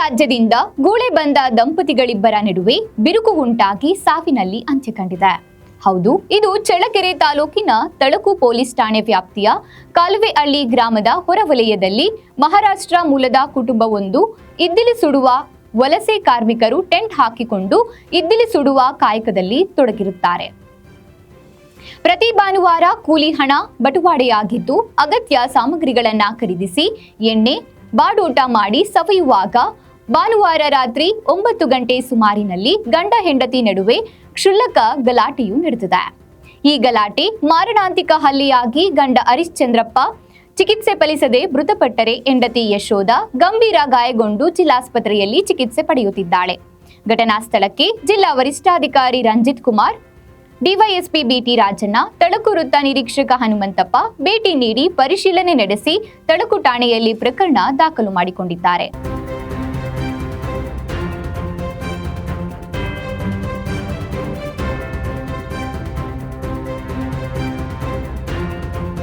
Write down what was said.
ರಾಜ್ಯದಿಂದ ಗೂಳೆ ಬಂದ ದಂಪತಿಗಳಿಬ್ಬರ ನಡುವೆ ಬಿರುಕು ಉಂಟಾಗಿ ಸಾವಿನಲ್ಲಿ ಅಂತ್ಯ ಕಂಡಿದೆ. ಹೌದು, ಇದು ಚಳ್ಳಕೆರೆ ತಾಲೂಕಿನ ತಳಕು ಪೊಲೀಸ್ ಠಾಣೆ ವ್ಯಾಪ್ತಿಯ ಕಾಲುವೆಹಳ್ಳಿ ಗ್ರಾಮದ ಹೊರವಲಯದಲ್ಲಿ ಮಹಾರಾಷ್ಟ್ರ ಮೂಲದ ಕುಟುಂಬವೊಂದು ಇದ್ದಿಲು ಸುಡುವ ವಲಸೆ ಕಾರ್ಮಿಕರು ಟೆಂಟ್ ಹಾಕಿಕೊಂಡು ಇದ್ದಿಲು ಸುಡುವ ಕಾಯಕದಲ್ಲಿ ತೊಡಗಿರುತ್ತಾರೆ. ಪ್ರತಿ ಭಾನುವಾರ ಕೂಲಿ ಹಣ ಬಟುವಾಡೆಯಾಗಿದ್ದು ಅಗತ್ಯ ಸಾಮಗ್ರಿಗಳನ್ನು ಖರೀದಿಸಿ ಎಣ್ಣೆ ಬಾಡೂಟ ಮಾಡಿ ಸವಿಯುವಾಗ ಭಾನುವಾರ ರಾತ್ರಿ 9 ಗಂಟೆ ಸುಮಾರಿನಲ್ಲಿ ಗಂಡ ಹೆಂಡತಿ ನಡುವೆ ಕ್ಷುಲ್ಲಕ ಗಲಾಟೆಯು ನಡೆದಿದೆ. ಈ ಗಲಾಟೆ ಮಾರಣಾಂತಿಕ ಹಲ್ಲೆಯಾಗಿ ಗಂಡ ಹರಿಶ್ಚಂದ್ರಪ್ಪ ಚಿಕಿತ್ಸೆ ಫಲಿಸದೆ ಮೃತಪಟ್ಟರೆ ಹೆಂಡತಿ ಯಶೋಧ ಗಂಭೀರ ಗಾಯಗೊಂಡು ಜಿಲ್ಲಾಸ್ಪತ್ರೆಯಲ್ಲಿ ಚಿಕಿತ್ಸೆ ಪಡೆಯುತ್ತಿದ್ದಾಳೆ. ಘಟನಾ ಸ್ಥಳಕ್ಕೆ ಜಿಲ್ಲಾ ವರಿಷ್ಠಾಧಿಕಾರಿ ರಂಜಿತ್ ಕುಮಾರ್, ಡಿವೈಎಸ್ಪಿ ಬಿಟಿ ರಾಜಣ್ಣ, ತಳಕು ವೃತ್ತ ನಿರೀಕ್ಷಕ ಹನುಮಂತಪ್ಪ ಭೇಟಿ ನೀಡಿ ಪರಿಶೀಲನೆ ನಡೆಸಿ ತಳಕು ಠಾಣೆಯಲ್ಲಿ ಪ್ರಕರಣ ದಾಖಲು ಮಾಡಿಕೊಂಡಿದ್ದಾರೆ.